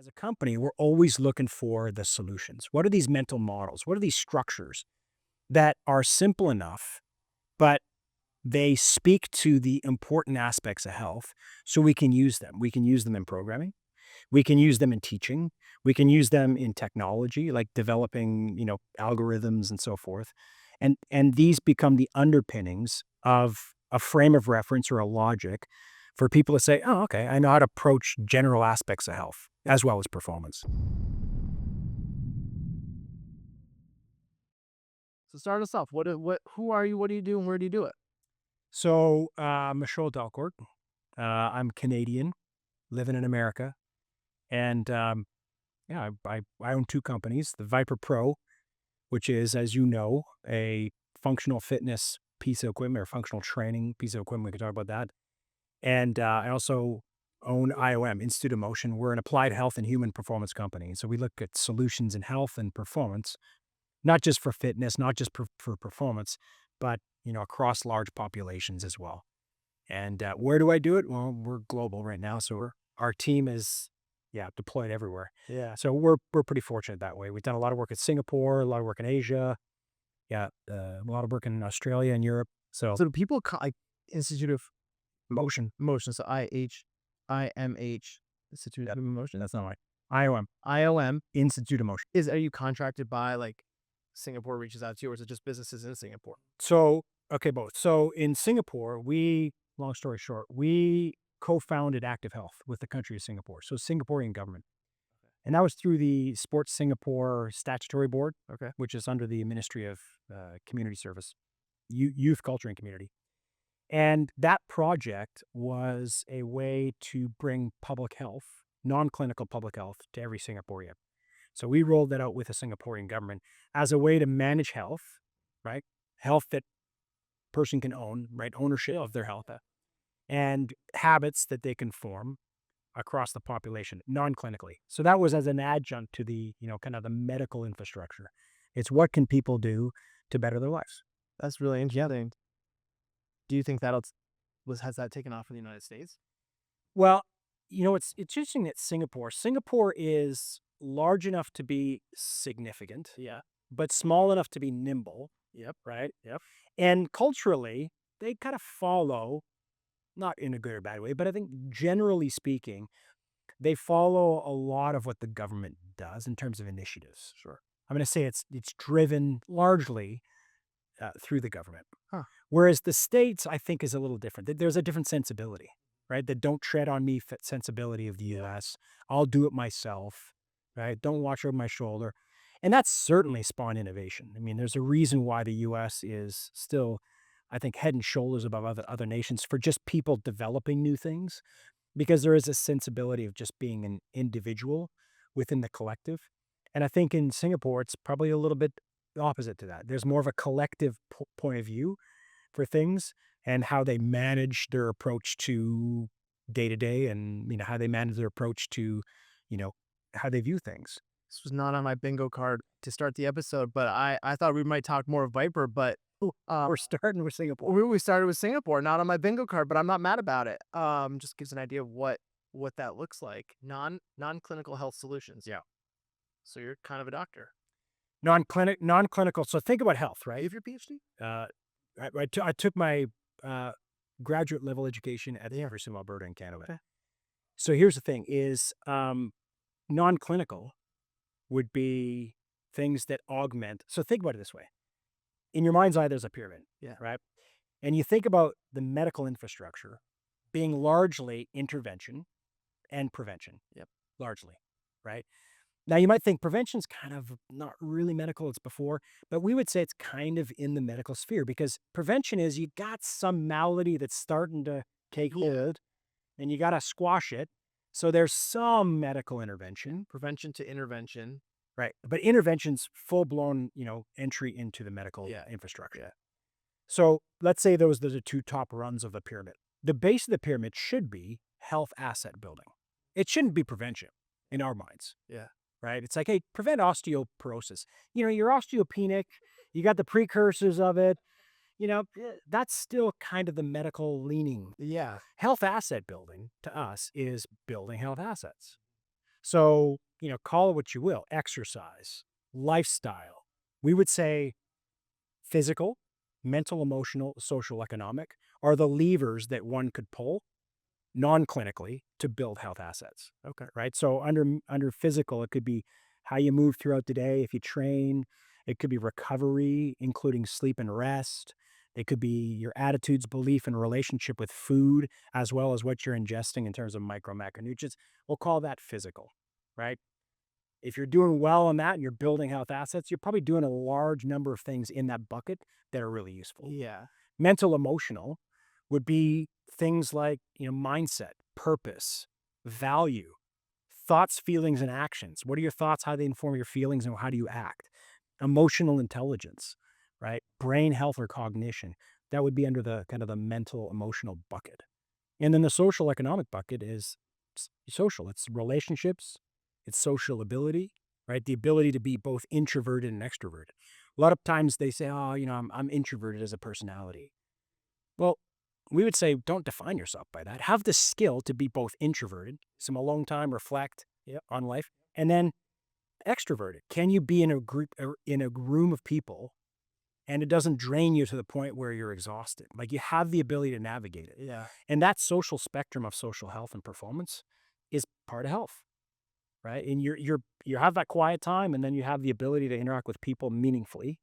As a company, we're always looking for the solutions. What are these mental models? What are these structures that are simple enough, but they speak to the important aspects of health so we can use them? We can use them in programming. We can use them in teaching. We can use them in technology, like developing, algorithms and so forth. And these become the underpinnings of a frame of reference or a logic for people to say, oh, okay, I know how to approach general aspects of health as well as performance. So start us off. Who are you? What do you do? And where do you do it? So, Michol Dalcourt, I'm Canadian, living in America. And yeah, I own two companies, the ViPR Pro, which is, as you know, a functional fitness piece of equipment or functional training piece of equipment. We can talk about that. And I also own IOM, Institute of Motion. We're an applied health and human performance company. So we look at solutions in health and performance, not just for fitness, not just for performance, but across large populations as well. And where do I do it? Well, we're global right now, so our team is deployed everywhere. Yeah. So we're pretty fortunate that way. We've done a lot of work in Singapore, a lot of work in Asia, a lot of work in Australia and Europe. So So do people like Institute of motion, Motion? So IMH Institute yeah, of Motion. that's not right. IOM, IOM Institute of Motion. are you contracted by like Singapore reaches out to you, or is it just businesses in Singapore? So okay, both. So in Singapore, long story short, we co-founded Active Health with the country of Singapore. So Singaporean government. And that was through the Sports Singapore Statutory Board, Okay. which is under the Ministry of Community Service, Youth, Culture, and Community. And that project was a way to bring public health, non-clinical public health, to every Singaporean. So we rolled that out with the Singaporean government as a way to manage health, right? Health that person can own, right? Ownership of their health and habits that they can form across the population non-clinically. So that was as an adjunct to the, kind of the medical infrastructure. It's what can people do to better their lives. That's really interesting. Do you think has that taken off in the United States? Well, it's interesting that Singapore is large enough to be significant, Yeah. but small enough to be nimble, Yep. right? Yep. And culturally, they kind of follow, not in a good or bad way, but I think generally speaking, they follow a lot of what the government does in terms of initiatives. Sure. I'm going to say it's driven largely through the government. Huh. Whereas the states, I think, is a little different. There's a different sensibility, right? The don't tread on me sensibility of the U.S. I'll do it myself, right? Don't watch over my shoulder. And that's certainly spawned innovation. I mean, there's a reason why the U.S. is still, I think, head and shoulders above other nations for just people developing new things, because there is a sensibility of just being an individual within the collective. And I think in Singapore, it's probably a little bit opposite to that. There's more of a collective point of view for things and how they manage their approach to day to day, and how they manage their approach to, you know, how they view things. This was not on my bingo card to start the episode, but I thought we might talk more of ViPR, but We're starting with Singapore. we started with Singapore, not on my bingo card, but I'm not mad about it. Just gives an idea of what that looks like. Non-clinical health solutions. Yeah. So you're kind of a doctor. Non-clinical. So think about health, You right? have your PhD? I took my graduate level education at the University of Alberta in Canada. Okay. So here's the thing: is non-clinical would be things that augment. So think about it this way: in your mind's eye, there's a pyramid, Yeah. right? And you think about the medical infrastructure being largely intervention and prevention. Yep. Largely, right? Now, you might think prevention's kind of not really medical, it's before, but we would say it's kind of in the medical sphere, because prevention is you got some malady that's starting to take hold and you got to squash it. So there's some medical intervention, Prevention to intervention. right? But intervention's full blown, entry into the medical Yeah. infrastructure. Yeah. So let's say those are the two top rungs of the pyramid. The base of the pyramid should be health asset building. It shouldn't be prevention in our minds. Yeah. Right? It's like, hey, prevent osteoporosis. You're osteopenic, you got the precursors of it, that's still kind of the medical leaning. Yeah. Health asset building to us is building health assets. So, call it what you will, exercise, lifestyle. We would say physical, mental, emotional, social, economic are the levers that one could pull non-clinically to build health assets. Okay. Right? So under physical, it could be how you move throughout the day if you train. It could be recovery, including sleep and rest. It could be your attitudes, belief, and relationship with food, as well as what you're ingesting in terms of micro macronutrients. We'll call that physical, right? If you're doing well on that and you're building health assets, you're probably doing a large number of things in that bucket that are really useful. Yeah. Mental, emotional would be things like, mindset, purpose, value, thoughts, feelings, and actions. What are your thoughts? How they inform your feelings and how do you act? Emotional intelligence, right? Brain health or cognition. That would be under the kind of the mental, emotional bucket. And then the social economic bucket is social. It's relationships, it's social ability, right? The ability to be both introverted and extroverted. A lot of times they say, oh, I'm introverted as a personality. Well, we would say don't define yourself by that. Have the skill to be both introverted, some alone time, reflect on life, and then extroverted. Can you be in a group or in a room of people and it doesn't drain you to the point where you're exhausted? Like you have the ability to navigate it. Yeah. And that social spectrum of social health and performance is part of health, right? And you have that quiet time and then you have the ability to interact with people meaningfully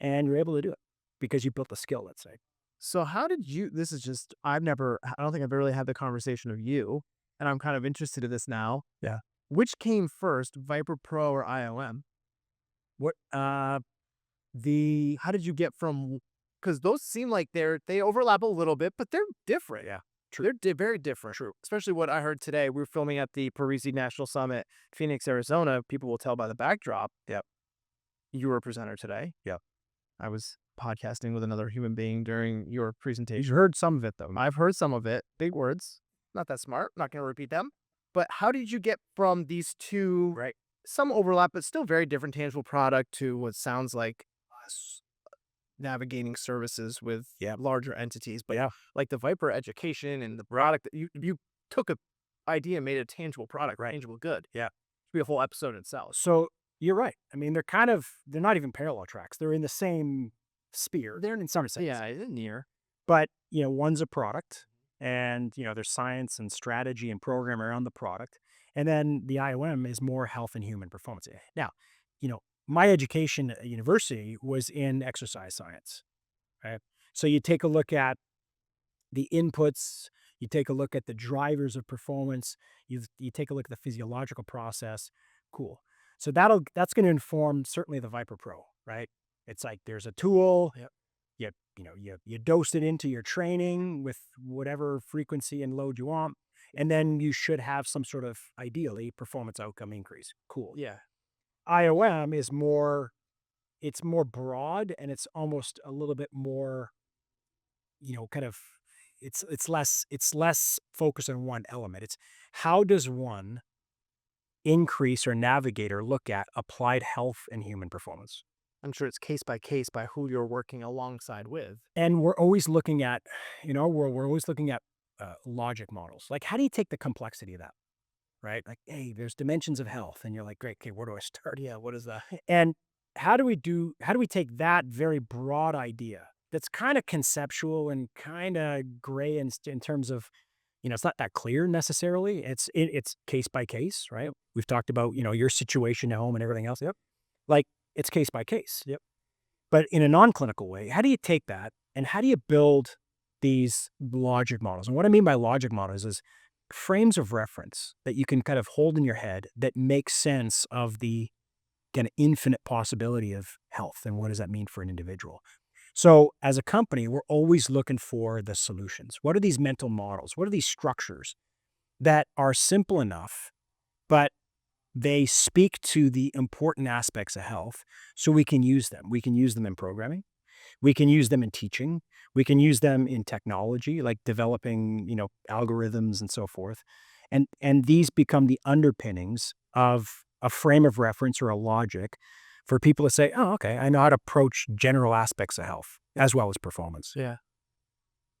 and you're able to do it because you built the skill, let's say. So how did you this is just I don't think I've ever really had the conversation of you, and I'm kind of interested in this now. Yeah. Which came first, ViPR Pro or IOM? What the How did you get from because those seem like they overlap a little bit, but they're different. Yeah, true. They're very different. True. Especially what I heard today. We were filming at the Parisi National Summit, Phoenix, Arizona. People will tell by the backdrop. Yep. You were a presenter today. Yep. I was podcasting with another human being during your You presentation. heard some of it though. I've heard some of it. Big words. Not that smart. Not going to repeat them. But how did you get from these two, Right. some overlap, but still very different tangible product to what sounds like navigating services with larger entities? But Yeah. like the Viper education and the product that you took a idea and made a tangible product, Right. tangible good. Yeah. Should be a whole episode itself. So you're right. I mean, they're not even parallel tracks. They're in the same sphere. They're in some sense. Yeah, near. But, one's a product and, there's science and strategy and program around the product. And then the IOM is more health and human performance. Now, my education at university was in exercise science, right? So you take a look at the inputs, you take a look at the drivers of performance, you take a look at the physiological process. Cool. So that's going to inform certainly the ViPR Pro, right? It's like there's a tool. Yep. You dose it into your training with whatever frequency and load you want, and then you should have some sort of ideally performance outcome increase. Cool. Yeah. IOM is it's more broad and it's almost a little bit more, kind of it's less focused on one element. It's how does one increase or navigate or look at applied health and human performance? I'm sure it's case by case by who you're working alongside with. And we're always looking at, we're always looking at logic models. Like, how do you take the complexity of that? Right? Like, hey, there's dimensions of health, and you're like, great, okay, where do I start? Yeah, what is that? And how do we take that very broad idea that's kind of conceptual and kind of gray in terms of, it's not that clear necessarily. It's case by case, right? We've talked about, your situation at home and everything else. Yep. Like it's case by case. Yep. But in a non-clinical way, how do you take that and how do you build these logic models? And what I mean by logic models is frames of reference that you can kind of hold in your head that make sense of the kind of infinite possibility of health and what does that mean for an individual. So as a company, we're always looking for the solutions. What are these mental models? What are these structures that are simple enough, but they speak to the important aspects of health so we can use them. We can use them in programming. We can use them in teaching. We can use them in technology, like developing, algorithms and so forth. And these become the underpinnings of a frame of reference or a logic for people to say, oh, okay, I know how to approach general aspects of health as well as performance. Yeah.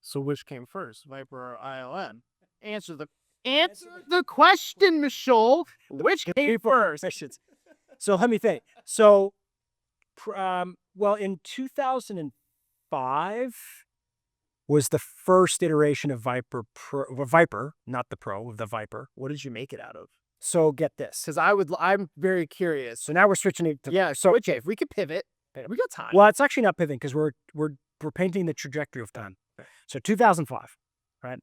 So which came first, Viper or ION? Answer the Answer the question, Michol. Which came first? So let me think. So, well, in 2005 was the first iteration of ViPR Pro, ViPR, not the Pro, of the ViPR. What did you make it out of? So get this. Because I'm very curious. So now we're switching it to So if we could pivot, we got time. Well, it's actually not pivoting because we're painting the trajectory of time. So 2005, right?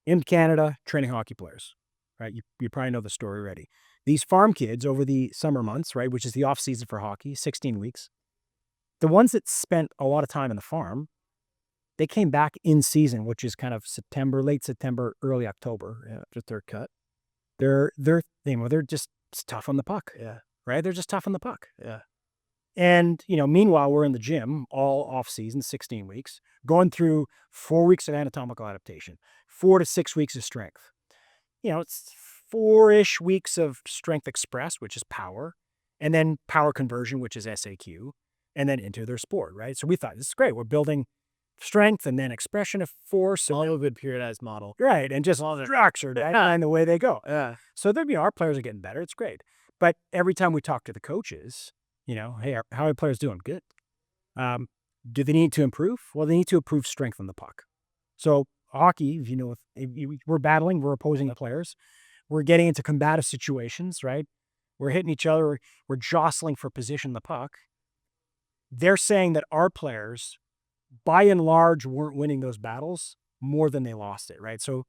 In Canada, training hockey players, right? You probably know the story already. These farm kids over the summer months, right, which is the off season for hockey, 16 weeks. The ones that spent a lot of time in the farm, they came back in season, which is kind of September, late September, early October, after third cut. They're just tough on the puck. Yeah. Right? They're just tough on the puck. Yeah. And, meanwhile, we're in the gym all off season, 16 weeks, going through 4 weeks of anatomical adaptation, 4 to 6 weeks of strength. It's 4-ish weeks of strength express, which is power, and then power conversion, which is SAQ, and then into their sport, right? So we thought, this is great. We're building strength and then expression of force. All a good periodized model. Right, and just structured, right? And the way they go. Yeah. So our players are getting better. It's great. But every time we talk to the coaches, hey, how are players doing? Good. Do they need to improve? Well, they need to improve strength on the puck. So hockey, we're battling, we're opposing the players. We're getting into combative situations, right? We're hitting each other. We're jostling for position in the puck. They're saying that our players, by and large, weren't winning those battles more than they lost it, right? So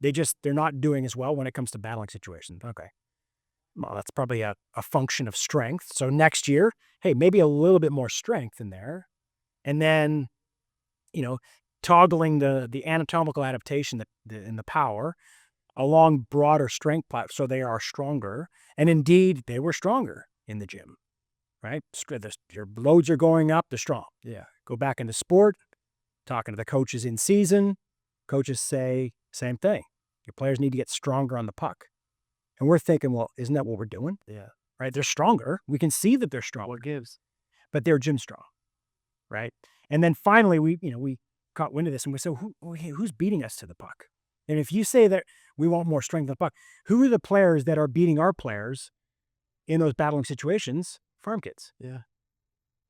they're not doing as well when it comes to battling situations. Okay. Well, that's probably a function of strength. So next year, hey, maybe a little bit more strength in there. And then, toggling the anatomical adaptation in the power along broader strength platforms so they are stronger. And indeed, they were stronger in the gym, right? Your loads are going up, they're strong. Yeah. Go back into sport, talking to the coaches in season. Coaches say, same thing. Your players need to get stronger on the puck. And we're thinking, well, isn't that what we're doing? Yeah. Right? They're stronger. We can see that they're stronger. What gives? But they're gym strong. Right? And then finally, we caught wind of this and we said, who's beating us to the puck? And if you say that we want more strength on the puck, who are the players that are beating our players in those battling situations? Farm kids. Yeah.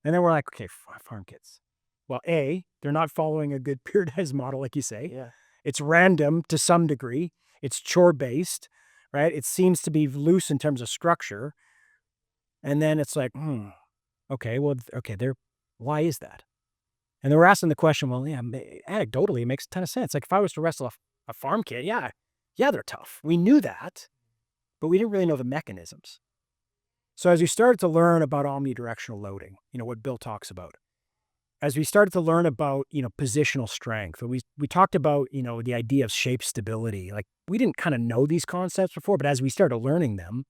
And then we're like, okay, farm kids. Well, A, they're not following a good periodized model, like you say. Yeah. It's random to some degree. It's chore-based, right? It seems to be loose in terms of structure. And then it's like, why is that? And then we're asking the question, well, yeah, anecdotally, it makes a ton of sense. Like if I was to wrestle a farm kid, yeah, they're tough. We knew that, but we didn't really know the mechanisms. So as we started to learn about omnidirectional loading, what Bill talks about, as we started to learn about, positional strength, we talked about, the idea of shape stability. Like we didn't kind of know these concepts before, but as we started learning them,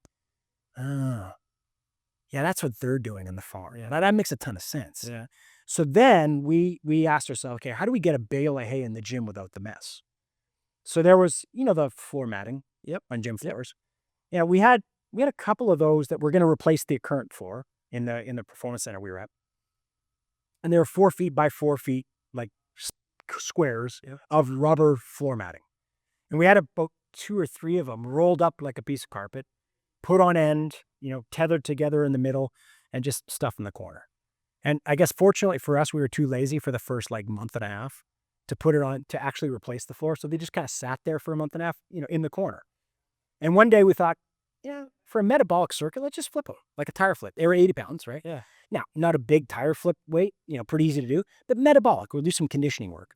that's what they're doing in the farm. Yeah, that makes a ton of sense. Yeah. So then we asked ourselves, okay, how do we get a bale of hay in the gym without the mess? So there was, the floor matting on gym floors. Yeah, we had a couple of those that were going to replace the current floor in the performance center we were at. And they were 4 feet by 4 feet, like squares of rubber floor matting. And we had about 2 or 3 of them rolled up like a piece of carpet, put on end, tethered together in the middle, and just stuff in the corner. And I guess fortunately for us, we were too lazy for the first month and a half to put it on, to actually replace the floor. So they just kind of sat there for a month and a half, in the corner. And one day we thought, for a metabolic circuit, let's just flip them like a tire flip. They were 80 pounds, right? Yeah. Now, not a big tire flip weight, pretty easy to do, but metabolic. We'll do some conditioning work.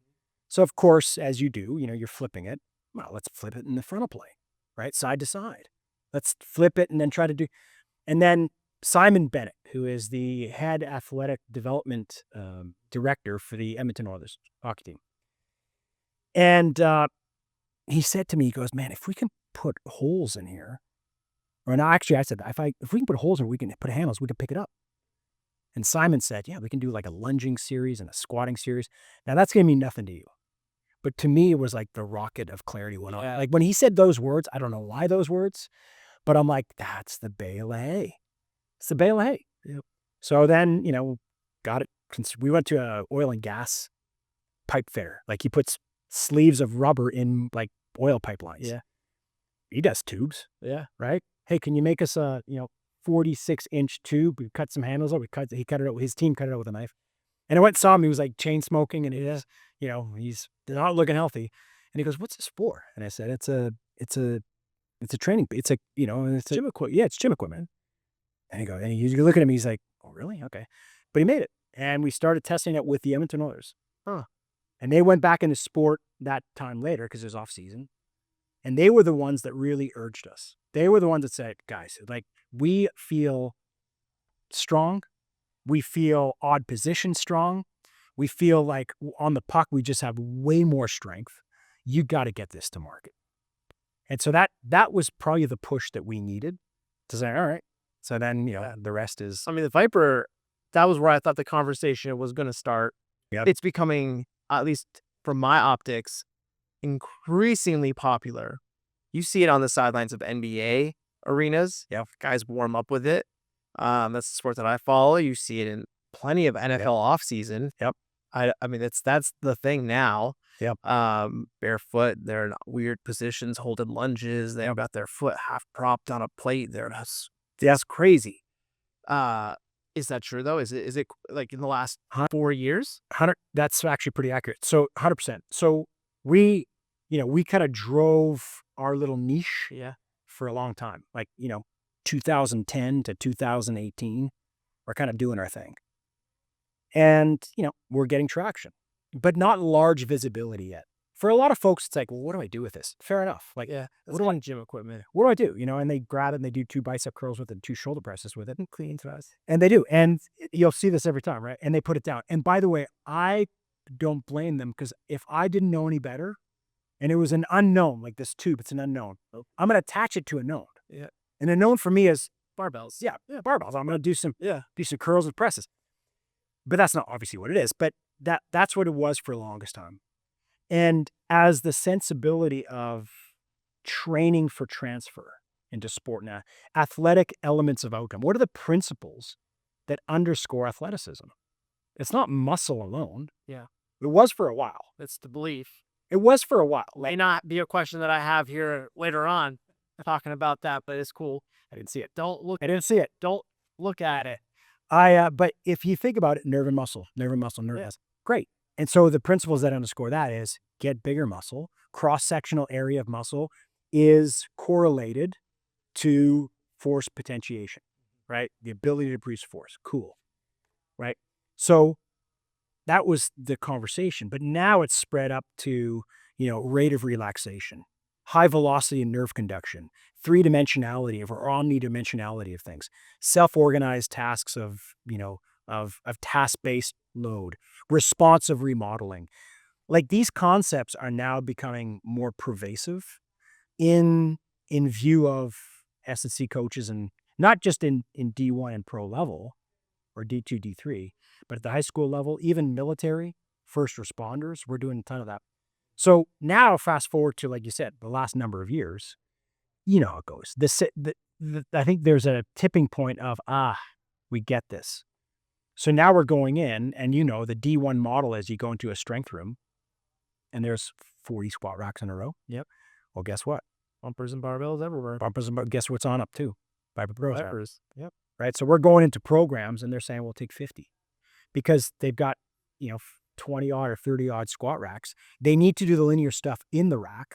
So of course, as you do, you're flipping it. Well, let's flip it in the frontal plane, right? Side to side. Let's flip it and then try to do, and then Simon Bennett, who is the head athletic development director for the Edmonton Oilers hockey team. And he said to me, he goes, man, if we can put holes in here, or no, actually I said, if we can put holes in, we can put handles, we can pick it up. And Simon said, yeah, we can do like a lunging series and a squatting series. Now that's going to mean nothing to you. But to me, it was like the rocket of clarity went on. Yeah. Like when he said those words, I don't know why those words, but I'm like, that's the bale of hay. It's the bale of hay. Yep. So then, got it. We went to a oil and gas pipe fitter. Like he puts sleeves of rubber in like oil pipelines. Yeah. He does tubes, Yeah. right? Hey, can you make us a 46-inch tube? We cut some handles out. He cut it out. His team cut it out with a knife. And I went and saw him. He was like chain smoking, and he's not looking healthy. And he goes, "What's this for?" And I said, "It's a training. It's a it's Gym equipment. yeah, it's gym equipment." And he's looking at me. He's like, "Oh, really? Okay." But he made it, and we started testing it with the Edmonton Oilers. Huh. And they went back into sport that time later because it was off season. And they were the ones that really urged us. They were the ones that said, "Guys, like, we feel strong. We feel odd position strong. We feel like on the puck, we just have way more strength. You got to get this to market." And so that was probably the push that we needed to say, all right. So then, the rest is. I mean, the ViPR, that was where I thought the conversation was going to start. Yep. It's becoming, at least from my optics, increasingly popular. You see it on the sidelines of NBA arenas. Yep. Guys warm up with it. That's the sport that I follow. You see it in plenty of NFL off season. Yep. I mean, that's the thing now. Yep. Barefoot, they're in weird positions, holding lunges. They've got their foot half propped on a plate. That's crazy. Is that true though? Is it like in the last 4 years? 100. That's actually pretty accurate. So 100%. So we kind of drove our little niche for a long time. Like, 2010 to 2018, we're kind of doing our thing. And, we're getting traction, but not large visibility yet. For a lot of folks, it's like, well, what do I do with this? Fair enough. Like, What do I gym equipment? what do I do? And they grab it and they do 2 bicep curls with it, 2 shoulder presses with it. And clean throws. And they do. And you'll see this every time, right? And they put it down. And by the way, I don't blame them, because if I didn't know any better and it was an unknown, like this tube, it's an unknown, I'm going to attach it to a known. Yeah. And a known for me is Barbells. barbells. I'm going to do some curls and presses. But that's not obviously what it is. But that's what it was for the longest time. And as the sensibility of training for transfer into sport now, athletic elements of outcome, what are the principles that underscore athleticism? It's not muscle alone. Yeah. It was for a while. It's the belief. It was for a while. May not be a question that I have here later on talking about that, but it's cool. I didn't see it. I didn't see it. Don't look at it. But if you think about it, nerve and muscle, muscle. Great. And so the principles that underscore that is get bigger muscle. Cross-sectional area of muscle is correlated to force potentiation, right? The ability to produce force. Cool. Right? So that was the conversation. But now it's spread up to, rate of relaxation, high velocity and nerve conduction, three-dimensionality or omnidimensionality of things, self-organized tasks of task-based load, responsive remodeling. Like, these concepts are now becoming more pervasive in view of S&C coaches, and not just in D1 and pro level or D2, D3, but at the high school level, even military, first responders, we're doing a ton of that. So now fast forward to, like you said, the last number of years, you know how it goes. I think there's a tipping point of, we get this. So now we're going in, and the D1 model is you go into a strength room and there's 40 squat racks in a row. Yep. Well, guess what? Bumpers and barbells everywhere. Guess what's on up too? ViPR Pros. Bumpers. Yep. Right. So we're going into programs and they're saying, we'll take 50 because they've got, 20 odd or 30 odd squat racks. They need to do the linear stuff in the rack,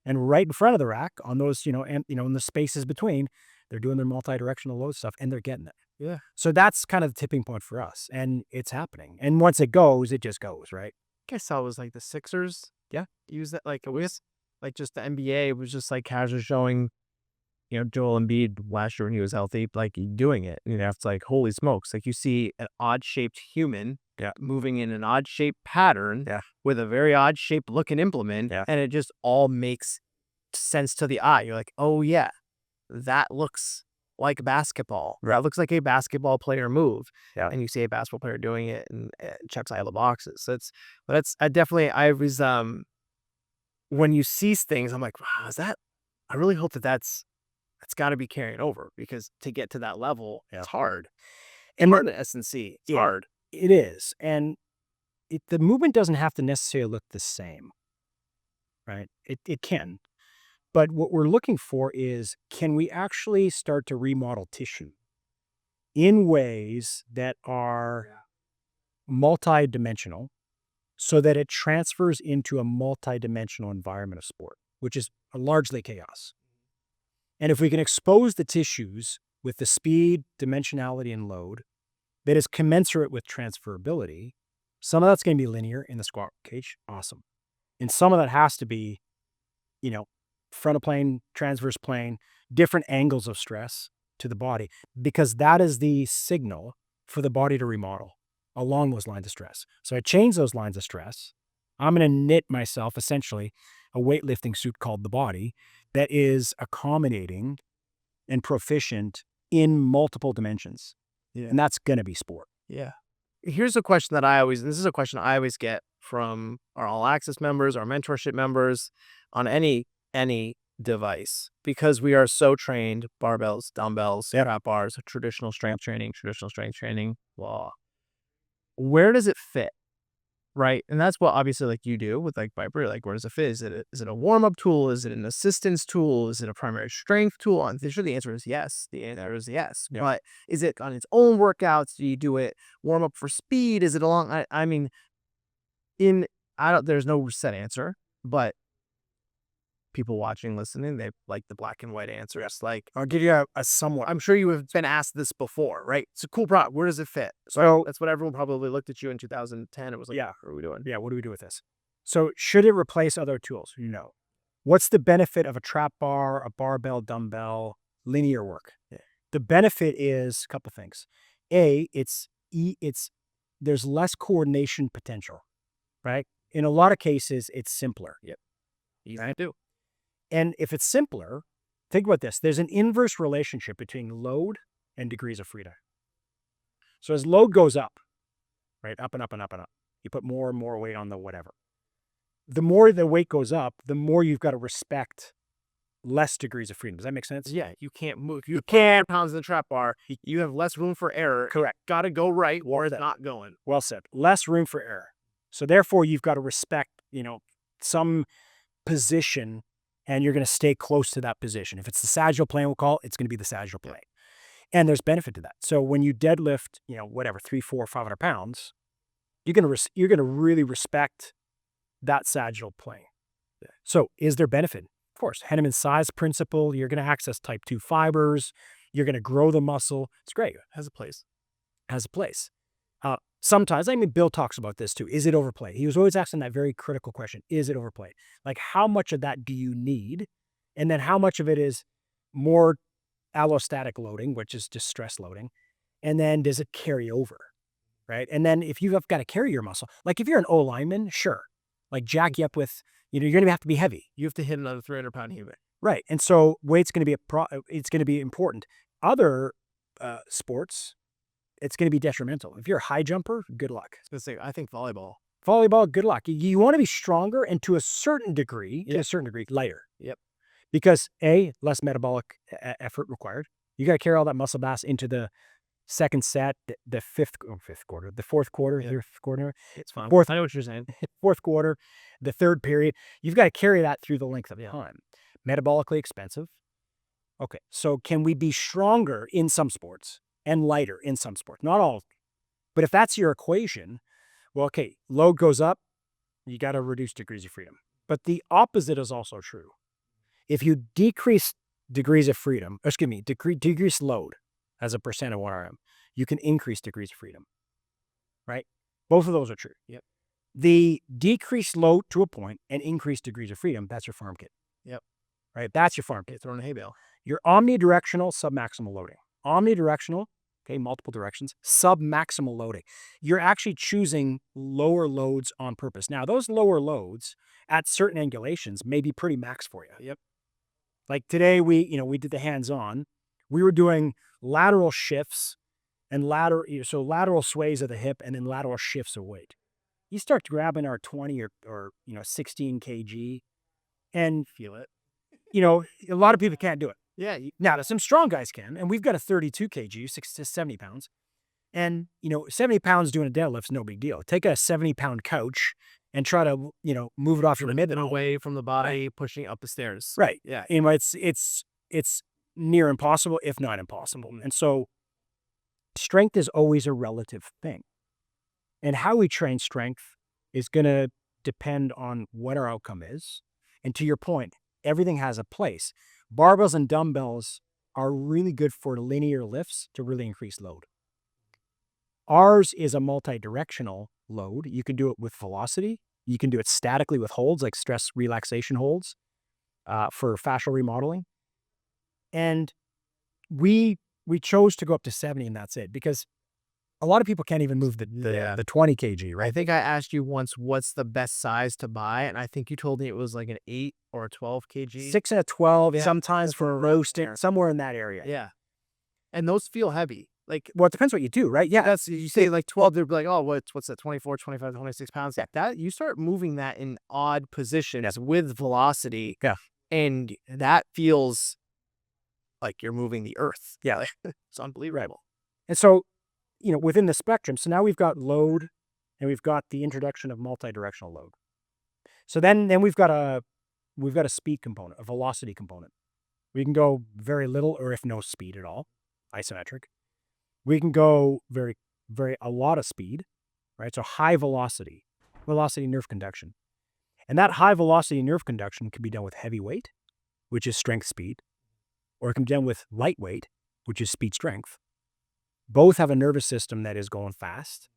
and right in front of the rack on those, and in the spaces between, they're doing their multi-directional load stuff and they're getting it. Yeah. So that's kind of the tipping point for us, and it's happening. And once it goes, it just goes, right? I guess I was like the Sixers. Yeah. Use that. Like, it was like just the NBA was just like casually showing, Joel Embiid last year when he was healthy, like doing it. It's like, holy smokes. Like, you see an odd shaped human moving in an odd shaped pattern with a very odd shaped looking implement. And it just all makes sense to the eye. You're like, oh yeah, that looks like basketball. That looks like a basketball player move. Yeah. And you see a basketball player doing it, and it checks all the boxes. So I was, when you see things, I'm like, wow, I really hope that's got to be carried over, because to get to that level, it's hard. And hard in S&C, it's hard. It is. And the movement doesn't have to necessarily look the same. right? It can. But what we're looking for is, can we actually start to remodel tissue in ways that are multidimensional so that it transfers into a multidimensional environment of sport, which is largely chaos. And if we can expose the tissues with the speed, dimensionality, and load that is commensurate with transferability, some of that's going to be linear in the squat cage. Awesome. And some of that has to be, frontal plane, transverse plane, different angles of stress to the body, because that is the signal for the body to remodel along those lines of stress. So I change those lines of stress. I'm going to knit myself essentially a weightlifting suit called the body that is accommodating and proficient in multiple dimensions. Yeah. And that's going to be sport. Yeah. Here's a question this is a question I always get from our All Access members, our mentorship members on any device, because we are so trained, barbells, dumbbells, trap bars, traditional strength training, blah. Where does it fit? Right. And that's what obviously like you do with like ViPR, like where does it fit? Is it a warm-up tool? Is it an assistance tool? Is it a primary strength tool? I'm sure the answer is yes. The answer is yes. Yeah. But is it on its own workouts? Do you do it warm up for speed? Is it along? I mean, there's no set answer, but people watching, listening, they like the black and white answer. It's like, I'll give you a somewhat. I'm sure you have been asked this before, right? It's a cool product. Where does it fit? So That's what everyone probably looked at you in 2010. It was like, Yeah. what are we doing? Yeah, what do we do with this? So should it replace other tools? No. What's the benefit of a trap bar, a barbell, dumbbell, linear work? Yeah. The benefit is a couple things. A, there's less coordination potential, right? In a lot of cases, it's simpler. Easy to do. And if it's simpler, think about this. There's an inverse relationship between load and degrees of freedom. So as load goes up, right, up and up and up and up, you put more and more weight on the whatever. The more the weight goes up, the more you've got to respect less degrees of freedom. Does that make sense? Yeah, you can't move. You can't pounds in the trap bar. You have less room for error. Correct. Got to go right or it's not going. Well said. Less room for error. So therefore, you've got to respect, some position, and you're going to stay close to that position. If it's the sagittal plane, we'll call it, it's going to be the sagittal plane. And there's benefit to that. So when you deadlift, 300, 400, 500 pounds, you're going to really respect that sagittal plane. So is there benefit? Of course, Henneman's size principle, you're going to access type 2 fibers, you're going to grow the muscle. It's great. Has a place. Sometimes, Bill talks about this too. Is it overplayed? He was always asking that very critical question. Is it overplayed? Like, how much of that do you need? And then how much of it is more allostatic loading, which is just stress loading? And then does it carry over, right? And then if you've got to carry your muscle, like if you're an O lineman, sure. Like jack you up with, you're going to have to be heavy. You have to hit another 300-pound human. Right. And so weight's going to be it's going to be important. Other sports, it's going to be detrimental. If you're a high jumper, good luck. I was going to say, I think volleyball. Volleyball, good luck. You want to be stronger and to a certain degree, lighter. Yep. Because A, less metabolic effort required. You got to carry all that muscle mass into the second set, the fourth quarter, Yep. fifth quarter. It's fine. Fourth- I know what you're saying. Fourth quarter, the third period. You've got to carry that through the length of time. Metabolically expensive. Okay, so can we be stronger in some sports and lighter in some sports? Not all. But if that's your equation, well, okay, load goes up, you got to reduce degrees of freedom. But the opposite is also true. If you decrease degrees of freedom, decrease load as a percent of 1RM, you can increase degrees of freedom, right? Both of those are true. Yep. The decreased load to a point and increased degrees of freedom, that's your farm kit. Yep. Right? That's your farm kit. Throwing a hay bale. Your omnidirectional submaximal loading. Omnidirectional, okay, multiple directions, submaximal loading. You're actually choosing lower loads on purpose. Now, those lower loads at certain angulations may be pretty max for you. Yep. Like today, we did the hands-on. We were doing lateral shifts and lateral sways of the hip and then lateral shifts of weight. You start grabbing our 20 or 16 kg and Feel it. a lot of people can't do it. Yeah. Now, some strong guys can, and we've got a 32 kg, 6 to 70 pounds. And, 70 pounds doing a deadlift's no big deal. Take a 70-pound couch and try to, move it off your mid. Away from the body, pushing up the stairs. Right. Yeah. It's near impossible, if not impossible. And so strength is always a relative thing. And how we train strength is going to depend on what our outcome is. And to your point, everything has a place. Barbells and dumbbells are really good for linear lifts to really increase load. Ours is a multi-directional load. You can do it with velocity. You can do it statically with holds, like stress relaxation holds for fascial remodeling. And we chose to go up to 70, and that's it, because a lot of people can't even move the 20 kg, right? I think I asked you once, what's the best size to buy? And I think you told me it was like an 8 or a 12 kg. 6 and a 12, sometimes for roasting, somewhere in that area. Yeah. And those feel heavy. Like, well, it depends what you do, right? Yeah. That's, you say like 12, they're like, oh, what's that, 24, 25, 26 pounds? Yeah. That, you start moving that in odd positions with velocity. Yeah. And that feels like you're moving the earth. Yeah. Like, it's unbelievable. Right. And so, within the spectrum, so now we've got load and we've got the introduction of multi-directional load. So then we've got a speed component, a velocity component. We can go very little or if no speed at all, isometric. We can go a lot of speed, right? So high velocity nerve conduction. And that high velocity nerve conduction can be done with heavy weight, which is strength speed, or it can be done with lightweight, which is speed strength. Both have a nervous system that is going fast.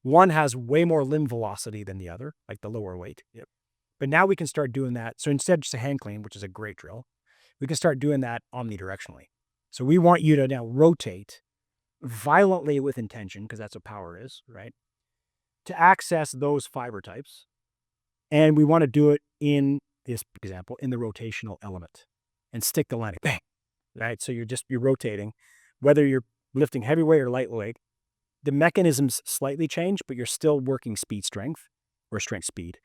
One has way more limb velocity than the other, like the lower weight. Yep. But now we can start doing that. So instead of just a hand clean, which is a great drill, we can start doing that omnidirectionally. So we want you to now rotate violently with intention, because that's what power is, right? To access those fiber types. And we want to do it in this example, in the rotational element, and stick the landing, bang, right? So you're rotating, whether you're lifting heavyweight or lightweight. The mechanisms slightly change, but you're still working speed strength or strength speed.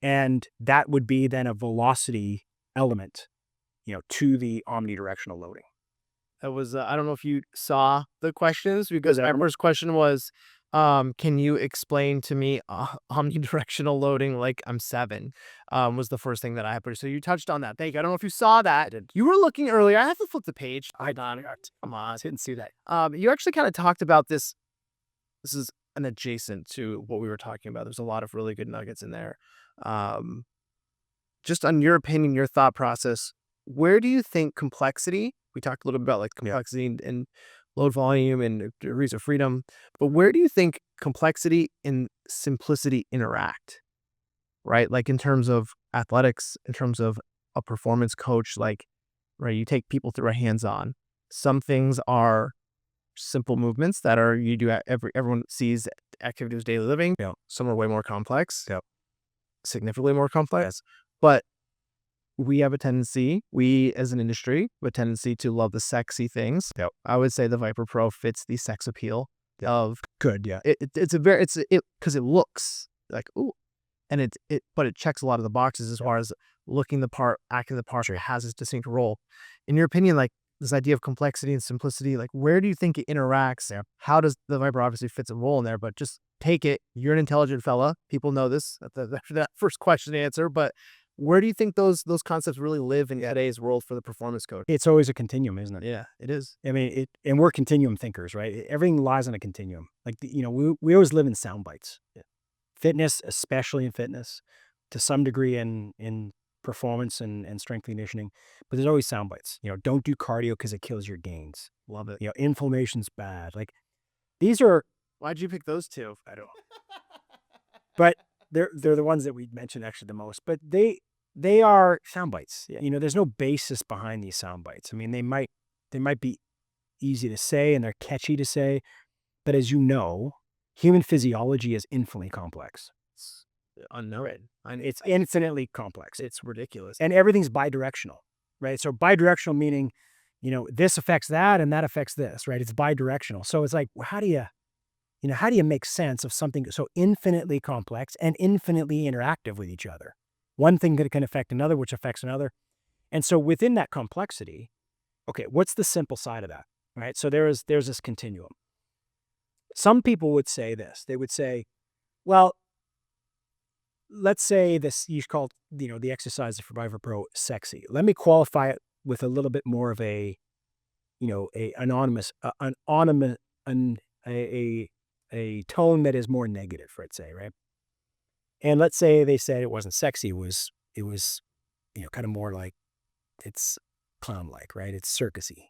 And that would be then a velocity element, to the omnidirectional loading. That was, I don't know if you saw the questions, because my first question was, can you explain to me omnidirectional loading like I'm 7, was the first thing that I put. So you touched on that. Thank you. I don't know if you saw that. You were looking earlier. I have to flip the page. Come on. I didn't see that. You actually kind of talked about this. This is an adjacent to what we were talking about. There's a lot of really good nuggets in there. Just on your opinion, your thought process, where do you think complexity, we talked a little bit about like complexity and load volume and degrees of freedom, but where do you think complexity and simplicity interact, right? Like in terms of athletics, in terms of a performance coach, like, right, you take people through a hands-on. Some things are simple movements that are, you do, everyone sees activities of daily living. Yeah. Some are way more complex. Yeah. Significantly more complex. But we have a tendency, we as an industry, have a tendency to love the sexy things. Yep. I would say the ViPR Pro fits the sex appeal of good. Yeah. Because it looks like, ooh, and but it checks a lot of the boxes as far as looking the part, acting the part, or it has its distinct role. In your opinion, like this idea of complexity and simplicity, like where do you think it interacts? Yeah. How does the ViPR obviously fits a role in there, but just take it. You're an intelligent fella. People know this after that first question to answer, but where do you think those concepts really live in today's world for the performance coach? It's always a continuum, isn't it? Yeah, it is. I mean, and we're continuum thinkers, right? Everything lies on a continuum. Like, we always live in sound bites. Yeah. Fitness, especially in fitness, to some degree in performance and strength conditioning, but there's always sound bites. Don't do cardio because it kills your gains. Love it. Inflammation's bad. Like, these are. Why'd you pick those two? I don't know. But they're the ones that we mentioned actually the most. But they are sound bites. Yeah. There's no basis behind these sound bites. I mean, they might be easy to say and they're catchy to say, but as you know, human physiology is infinitely complex. It's unknown. And it's infinitely complex. It's ridiculous. And everything's bidirectional, right? So bidirectional meaning, this affects that and that affects this, right? It's bidirectional. So it's like, how do you make sense of something so infinitely complex and infinitely interactive with each other? One thing that can affect another, which affects another. And so within that complexity, okay, what's the simple side of that, right? So there's this continuum. Some people would say this. They would say, well, let's say this, you call, the exercise for ViPR Pro sexy. Let me qualify it with a little bit more of a, a anonymous, an anonymous, an, a tone that is more negative, let's say, right? And let's say they said it wasn't sexy. It was, kind of more like it's clown-like, right? It's circusy.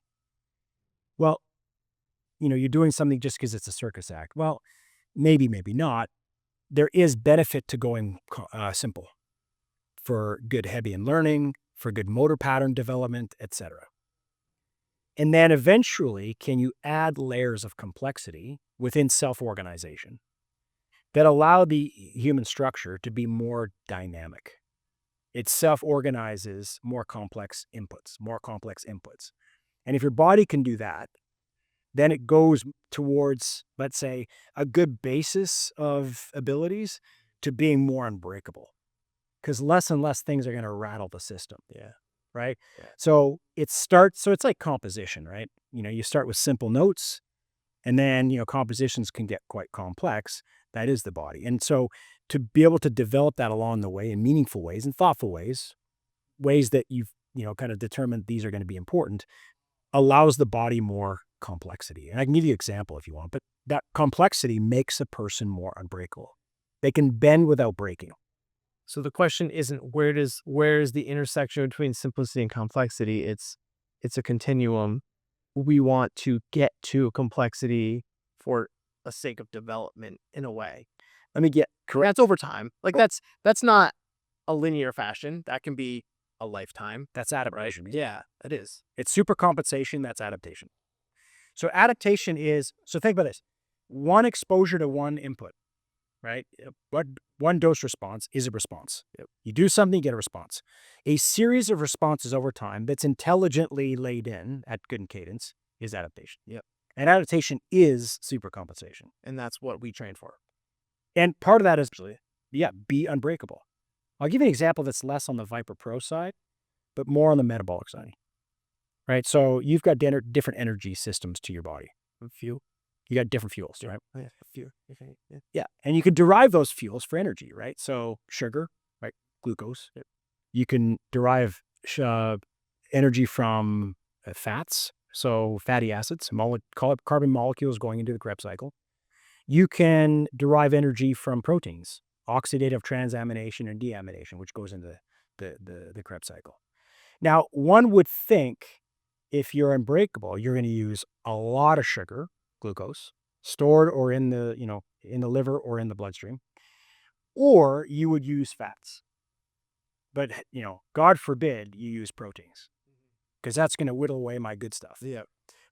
Well, you're doing something just because it's a circus act. Well, maybe, maybe not. There is benefit to going simple for good heavy and learning, for good motor pattern development, etc. And then eventually, can you add layers of complexity within self-organization that allow the human structure to be more dynamic? It self-organizes more complex inputs. And if your body can do that, then it goes towards, let's say, a good basis of abilities to being more unbreakable. Because less and less things are going to rattle the system. Yeah. Right? Yeah. So it's like composition, right? You start with simple notes, and then, compositions can get quite complex. That is the body. And so to be able to develop that along the way in meaningful ways and thoughtful ways that you've, kind of determined these are going to be important, allows the body more complexity. And I can give you an example if you want, but that complexity makes a person more unbreakable. They can bend without breaking. So the question isn't where is the intersection between simplicity and complexity? It's a continuum. We want to get to complexity for a sake of development in a way. Let me get correct. That's over time. Like that's not a linear fashion. That can be a lifetime. That's adaptation. Right? Yeah, it is. It's super compensation. That's adaptation. So adaptation is, so think about this. One exposure to one input, right? One dose response is a response. You do something, you get a response. A series of responses over time that's intelligently laid in at good cadence is adaptation. Yep. And adaptation is super compensation. And that's what we train for. And part of that is, be unbreakable. I'll give you an example that's less on the ViPR Pro side, but more on the metabolic side. Right? So you've got different energy systems to your body. Fuel. You got different fuels, right? Oh, yeah, fuel. Okay. Yeah. Yeah. And you can derive those fuels for energy, right? So sugar, right? Glucose. Yep. You can derive energy from fats. So fatty acids, carbon molecules going into the Krebs cycle. You can derive energy from proteins, oxidative transamination and deamination, which goes into the Krebs cycle. Now, one would think if you're unbreakable, you're going to use a lot of sugar, glucose, stored or in the, in the liver or in the bloodstream, or you would use fats. But, God forbid you use proteins, because that's going to whittle away my good stuff. Yeah.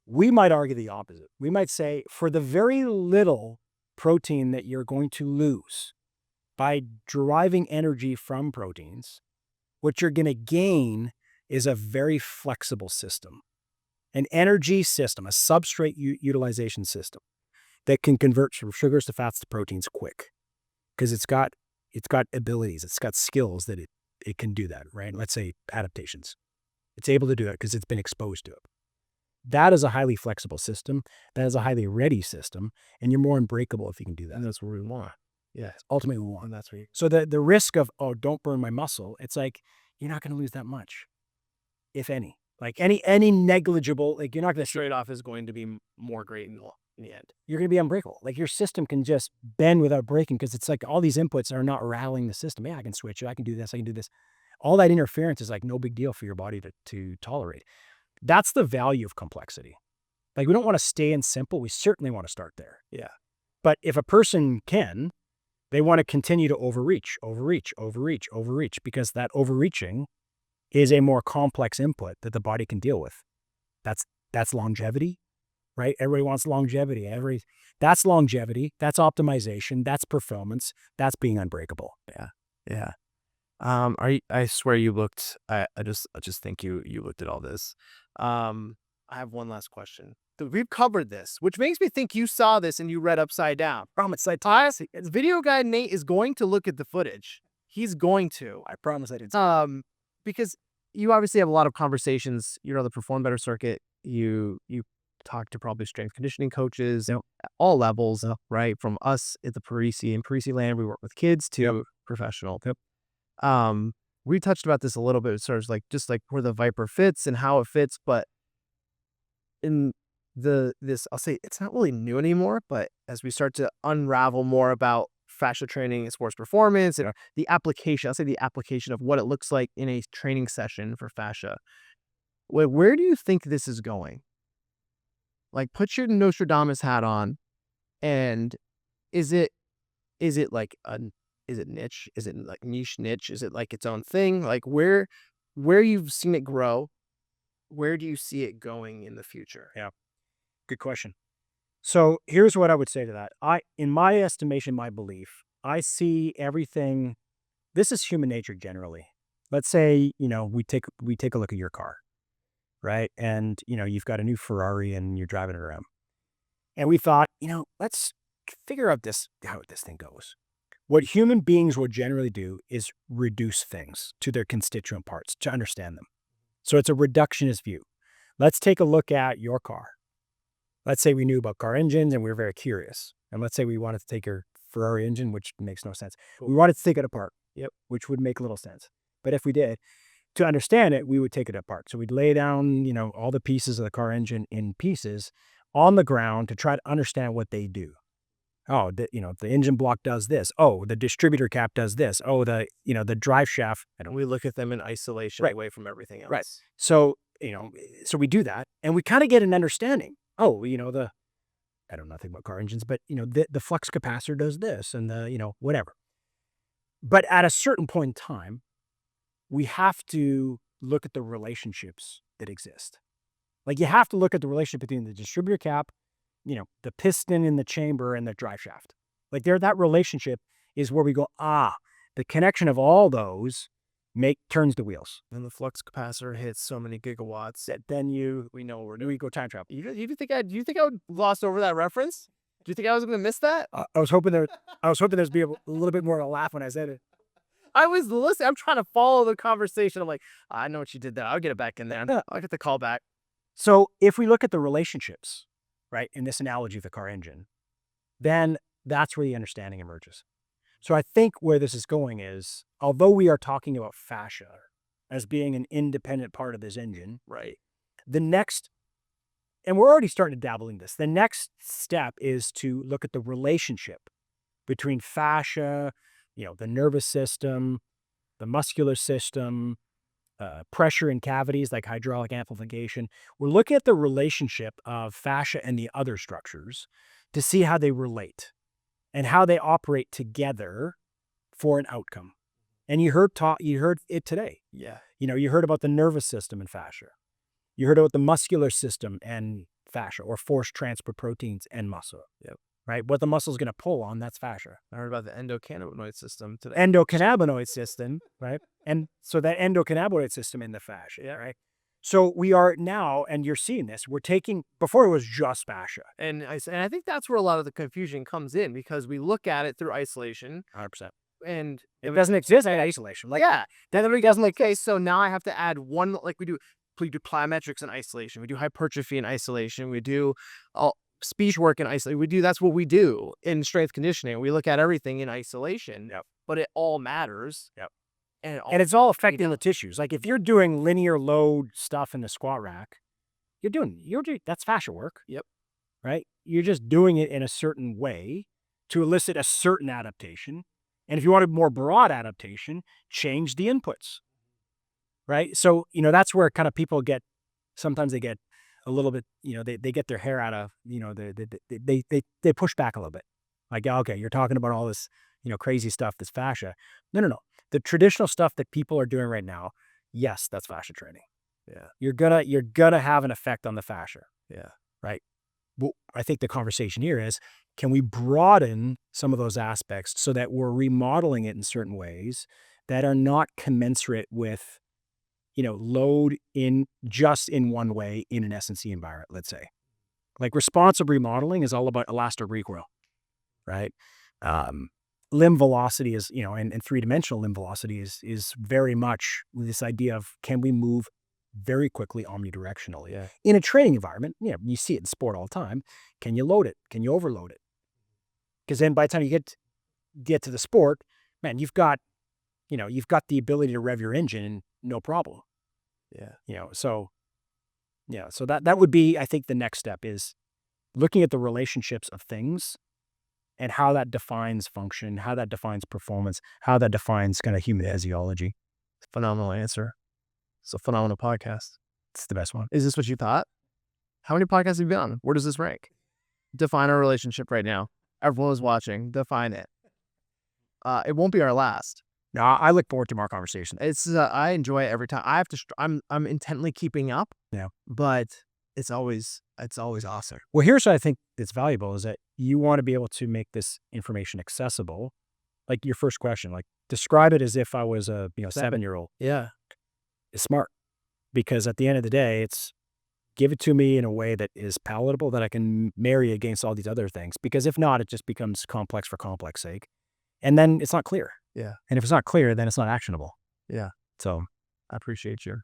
We might argue the opposite. We might say for the very little protein that you're going to lose by deriving energy from proteins, what you're going to gain is a very flexible system, an energy system, a substrate utilization system that can convert from sugars to fats to proteins quick, because it's got abilities, it's got skills that it can do that, right? Let's say adaptations. It's able to do it because it's been exposed to it. That is a highly flexible system. That is a highly ready system, and you're more unbreakable if you can do that. And that's what we want. Yeah, ultimately we want. And that's what you... So the risk of, don't burn my muscle, it's like you're not going to lose that much, if any. Like any negligible, like you're not going to... The trade-off is going to be more great in the end. You're going to be unbreakable. Like your system can just bend without breaking, because it's like all these inputs are not rattling the system. Yeah, I can switch it. I can do this. I can do this. All that interference is like no big deal for your body to tolerate. That's the value of complexity. Like we don't want to stay in simple. We certainly want to start there. Yeah. But if a person can, they want to continue to overreach, because that overreaching is a more complex input that the body can deal with. That's longevity, right? Everybody wants longevity. That's longevity. That's optimization. That's performance. That's being unbreakable. Yeah. Yeah. I swear you looked, I just think you looked at all this. I have one last question. We've covered this, which makes me think you saw this and you read upside down. Promise I did. Video guy Nate is going to look at the footage. He's going to. I promise I did. Because you obviously have a lot of conversations. You're on the Perform Better circuit. You talk to probably strength conditioning coaches Yep. at all levels, right? From us at the Parisi and Parisi land, we work with kids to professional. Yep. We touched about this a little bit as far as like just like where the ViPR fits and how it fits, but in this I'll say it's not really new anymore, but as we start to unravel more about fascia training and sports performance and the application, I'll say the application of what it looks like in a training session for fascia. Where do you think this is going? Like, put your Nostradamus hat on, and is it like is it niche? Is it like niche? Is it like its own thing? Like where you've seen it grow, where do you see it going in the future? Yeah. Good question. So here's what I would say to that. In my estimation, my belief, I see everything. This is human nature generally. Let's say, we take a look at your car, right? And, you've got a new Ferrari and you're driving it around. And we thought, let's figure out how this thing goes. What human beings will generally do is reduce things to their constituent parts to understand them. So it's a reductionist view. Let's take a look at your car. Let's say we knew about car engines and we were very curious. And let's say we wanted to take your Ferrari engine, which makes no sense. Cool. We wanted to take it apart, which would make little sense. But if we did, to understand it, we would take it apart. So we'd lay down, all the pieces of the car engine in pieces on the ground to try to understand what they do. Oh, the engine block does this. Oh, the distributor cap does this. Oh, the drive shaft. We look at them in isolation Right. away from everything else. Right. So, so we do that and we kind of get an understanding. Oh, I don't know nothing about car engines, but the flux capacitor does this and the, whatever. But at a certain point in time, we have to look at the relationships that exist. Like you have to look at the relationship between the distributor cap, the piston in the chamber and the drive shaft. Like that relationship is where we go, the connection of all those turns the wheels. And the flux capacitor hits so many gigawatts. That then we know we go time travel. Do you think I would gloss over that reference? Do you think I was going to miss that? I was hoping there'd be a little bit more of a laugh when I said it. I was listening. I'm trying to follow the conversation. I'm like, I know what you did there. I'll get it back in there. I'll get the call back. So if we look at the relationships, right, in this analogy of the car engine, then that's where the understanding emerges. So I think where this is going is, although we are talking about fascia as being an independent part of this engine, right, and we're already starting to dabble in this, the next step is to look at the relationship between fascia, the nervous system, the muscular system, pressure in cavities like hydraulic amplification. We're looking at the relationship of fascia and the other structures to see how they relate and how they operate together for an outcome. And you heard it today. Yeah. You heard about the nervous system and fascia. You heard about the muscular system and fascia, or force transfer proteins and muscle. Yep. Right? What the muscle's going to pull on, that's fascia. I heard about the endocannabinoid system today. Endocannabinoid system, right? And so that endocannabinoid system in the fascia, right? So we are now, and you're seeing this, before it was just fascia. And I think that's where a lot of the confusion comes in, because we look at it through isolation. 100%. And it doesn't exist in isolation. That literally doesn't. Okay, so now I have to add one, like we do plyometrics in isolation. We do hypertrophy in isolation. We do speech work in isolation. That's what we do in strength conditioning. We look at everything in isolation, but it all matters. And it's all affecting the tissues. Like if you're doing linear load stuff in the squat rack, that's fascia work. Right? You're just doing it in a certain way to elicit a certain adaptation. And if you want a more broad adaptation, change the inputs. Right? So, that's where kind of people sometimes they get a little bit, they get their hair out of, they push back a little bit. Like, okay, you're talking about all this, crazy stuff, this fascia. No. The traditional stuff that people are doing right now, yes, that's fascia training. Yeah. You're gonna have an effect on the fascia. Yeah. Right. Well, I think the conversation here is, can we broaden some of those aspects so that we're remodeling it in certain ways that are not commensurate with, load in one way in an S&C environment, let's say. Like responsive remodeling is all about elastic recoil, right? Limb velocity is, and three-dimensional limb velocity is very much this idea of, can we move very quickly omnidirectionally. Yeah. In a training environment, you see it in sport all the time. Can you load it? Can you overload it? Because then by the time you get to the sport, man, you've got the ability to rev your engine, no problem. Yeah. So that would be, I think, the next step is looking at the relationships of things and how that defines function, how that defines performance, how that defines kind of human physiology. Phenomenal answer. It's a phenomenal podcast. It's the best one. Is this what you thought? How many podcasts have you been on? Where does this rank? Define our relationship right now. Everyone is watching. Define it. It won't be our last. No, I look forward to more conversation. It's I enjoy it every time. I have to. I'm intently keeping up. Yeah. But it's always awesome. Well, here's what I think it's valuable is that you want to be able to make this information accessible. Like your first question, like describe it as if I was a 7-year-old. Yeah. It's smart because at the end of the day, it's give it to me in a way that is palatable that I can marry against all these other things. Because if not, it just becomes complex for complex sake. And then it's not clear. Yeah. And if it's not clear, then it's not actionable. Yeah. So I appreciate you.